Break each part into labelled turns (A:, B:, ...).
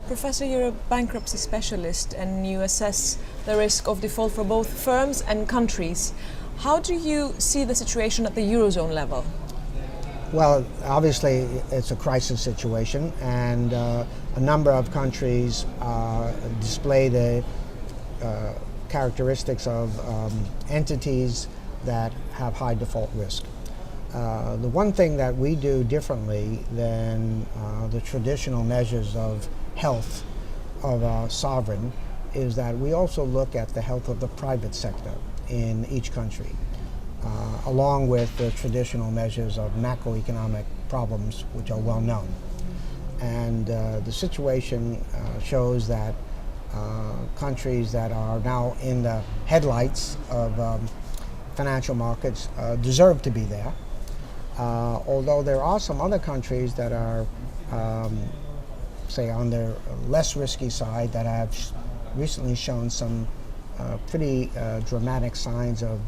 A: Professor, you're a bankruptcy specialist and you assess the risk of default for both firms and countries. How do you see the situation at the Eurozone level?
B: Well, obviously it's a crisis situation, and a number of countries display the characteristics of entities that have high default risk. The one thing that we do differently than the traditional measures of health of a sovereign is that we also look at the health of the private sector in each country, along with the traditional measures of macroeconomic problems, which are well known. And the situation shows that countries that are now in the headlights of financial markets deserve to be there. Although there are some other countries that are, say, on the less risky side that have recently shown some pretty dramatic signs of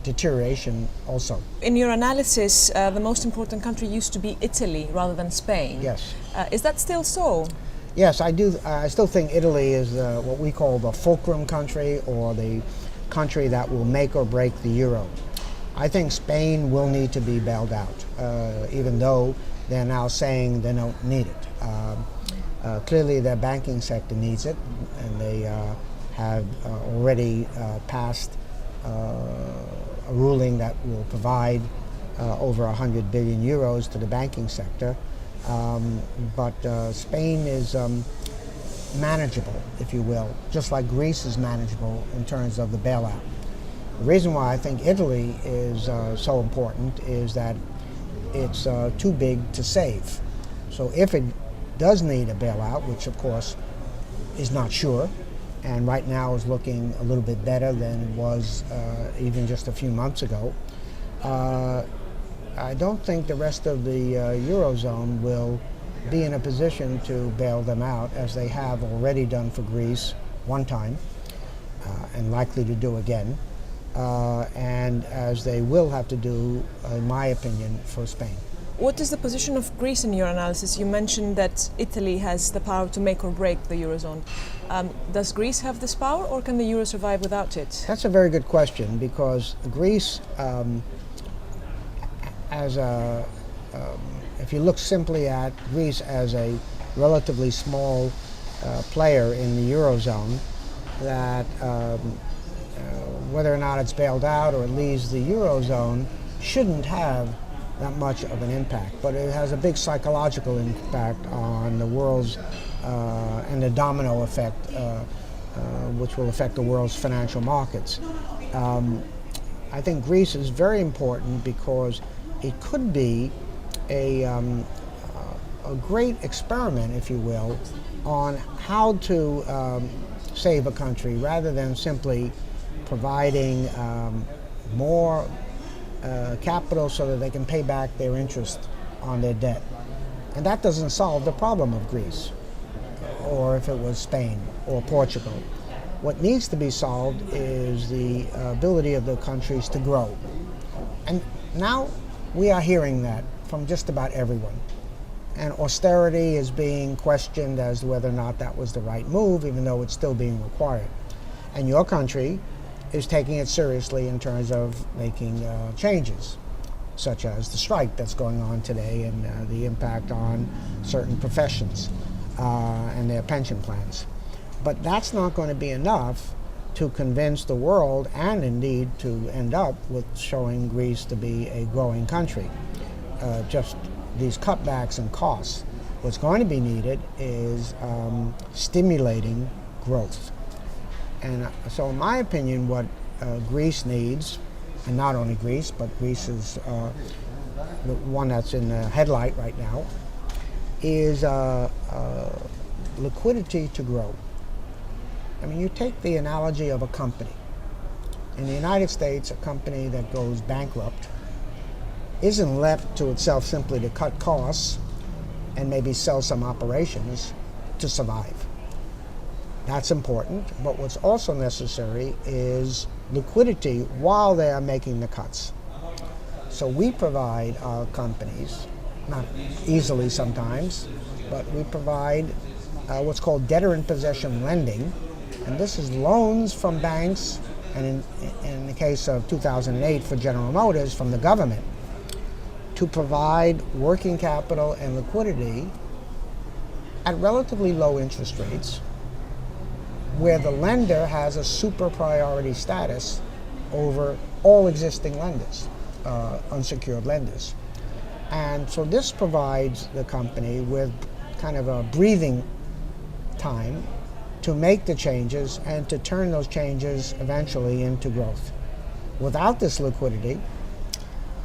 B: deterioration also.
A: In your analysis, the most important country used to be Italy rather than Spain.
B: Yes.
A: Is that still so?
B: Yes, I do. I still think Italy is what we call the fulcrum country, or the country that will make or break the euro. I think Spain will need to be bailed out, even though they're now saying they don't need it. Clearly their banking sector needs it, and they have already passed a ruling that will provide over 100 billion euros to the banking sector. But Spain is manageable, if you will, just like Greece is manageable in terms of the bailout. The reason why I think Italy is so important is that it's too big to save. So if it does need a bailout, which of course is not sure, and right now is looking a little bit better than it was even just a few months ago, I don't think the rest of the Eurozone will be in a position to bail them out, as they have already done for Greece one time, and likely to do again, and as they will have to do, in my opinion, for Spain.
A: What is the position of Greece in your analysis? You mentioned that Italy has the power to make or break the Eurozone. Does Greece have this power, or can the Euro survive without it?
B: That's a very good question, because Greece, if you look simply at Greece as a relatively small player in the Eurozone, that whether or not it's bailed out or it leaves the Eurozone shouldn't have that much of an impact. But it has a big psychological impact on the world's and the domino effect, which will affect the world's financial markets. I think Greece is very important because it could be a great experiment, if you will, on how to save a country, rather than simply providing more capital so that they can pay back their interest on their debt. And that doesn't solve the problem of Greece, or if it was Spain or Portugal. What needs to be solved is the ability of the countries to grow. And now we are hearing that from just about everyone. And austerity is being questioned as to whether or not that was the right move, even though it's still being required. And your country is taking it seriously in terms of making changes, such as the strike that's going on today, and the impact on certain professions and their pension plans. But that's not going to be enough to convince the world, and indeed to end up with showing Greece to be a growing country. Just these cutbacks in costs. What's going to be needed is stimulating growth. And so in my opinion, what Greece needs, and not only Greece, but Greece is the one that's in the headlight right now, is liquidity to grow. I mean, you take the analogy of a company. In the United States, a company that goes bankrupt isn't left to itself simply to cut costs and maybe sell some operations to survive. That's important, but what's also necessary is liquidity while they are making the cuts. So we provide our companies, not easily sometimes, but we provide what's called debtor-in-possession lending, and this is loans from banks, and in the case of 2008 for General Motors, from the government, to provide working capital and liquidity at relatively low interest rates, where the lender has a super priority status over all existing lenders, unsecured lenders. And so this provides the company with kind of a breathing time to make the changes and to turn those changes eventually into growth. Without this liquidity,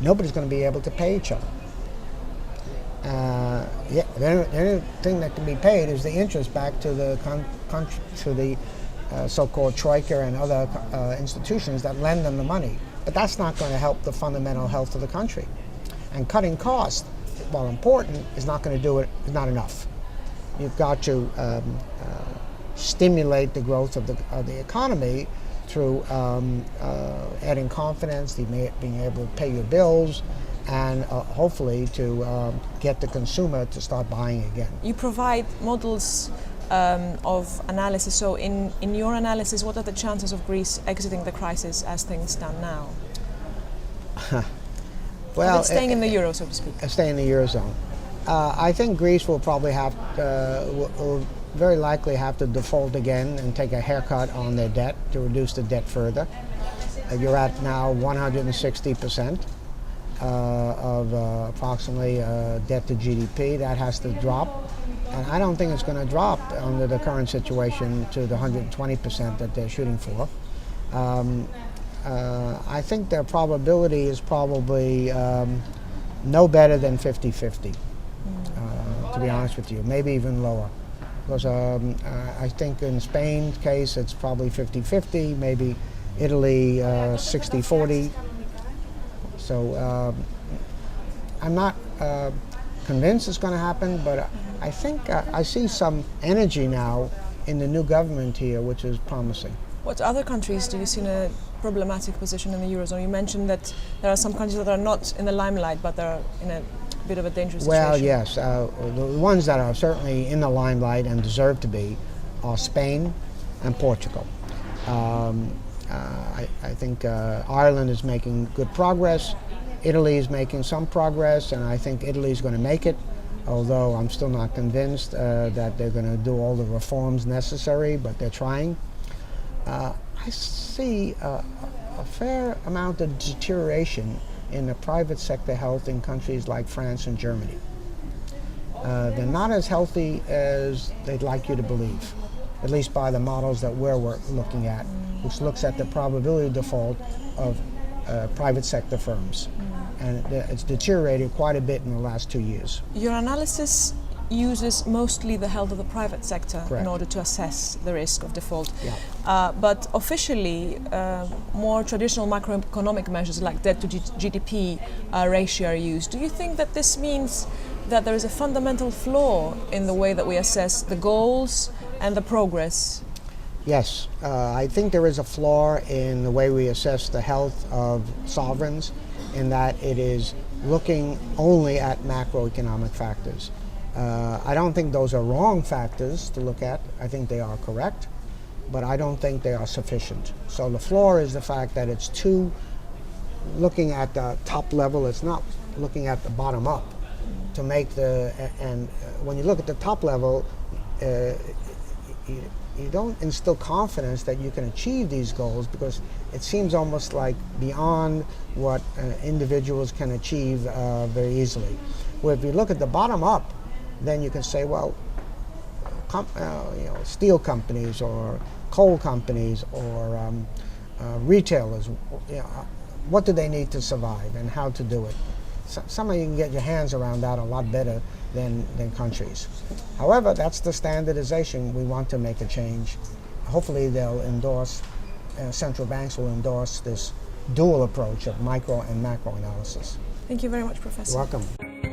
B: nobody's going to be able to pay each other. The only thing that can be paid is the interest back to the so-called troika and other institutions that lend them the money. But that's not going to help the fundamental health of the country. And cutting costs, while important, is not going to do it. Is not enough. You've got to stimulate the growth of the economy through adding confidence, being able to pay your bills, and hopefully to get the consumer to start buying again.
A: You provide models of analysis. So in your analysis, what are the chances of Greece exiting the crisis as things stand now?
B: Well,
A: it's staying in the euro, so to speak.
B: Staying in the eurozone. I think Greece will probably will very likely have to default again and take a haircut on their debt to reduce the debt further. You're at now 160% of approximately debt to GDP. That has to drop. And I don't think it's going to drop under the current situation to the 120% that they're shooting for. I think their probability is probably no better than 50-50, to be honest with you, maybe even lower. Because I think in Spain's case it's probably 50-50, maybe Italy 60-40. So I'm not convinced it's going to happen, but I think I see some energy now in the new government here, which is promising.
A: What other countries do you see in a problematic position in the eurozone? You mentioned that there are some countries that are not in the limelight, but they're in a bit of a dangerous situation.
B: Well, yes. The ones that are certainly in the limelight and deserve to be are Spain and Portugal. I think Ireland is making good progress. Italy is making some progress, and I think Italy is going to make it, although I'm still not convinced that they're going to do all the reforms necessary, but they're trying. I see a fair amount of deterioration in the private sector health in countries like France and Germany. They're not as healthy as they'd like you to believe, at least by the models that we're looking at, which looks at the probability of default of private sector firms. And it's deteriorated quite a bit in the last 2 years.
A: Your analysis uses mostly the health of the private sector. Correct. In order to assess the risk of default. Yeah. But officially, more traditional macroeconomic measures like debt to GDP ratio are used. Do you think that this means that there is a fundamental flaw in the way that we assess the goals and the progress?
B: Yes, I think there is a flaw in the way we assess the health of sovereigns, in that it is looking only at macroeconomic factors. I don't think those are wrong factors to look at. I think they are correct, but I don't think they are sufficient. So the flaw is the fact that it's too looking at the top level. It's not looking at the bottom up to make and when you look at the top level, you don't instill confidence that you can achieve these goals, because it seems almost like beyond what individuals can achieve very easily. Where if you look at the bottom up, then you can say, well, steel companies or coal companies or retailers, what do they need to survive and how to do it? Somehow you can get your hands around that a lot better than countries. However, that's the standardization. We want to make a change. Hopefully they'll endorse, central banks will endorse this dual approach of micro and macro analysis.
A: Thank you very much, Professor.
B: You're welcome.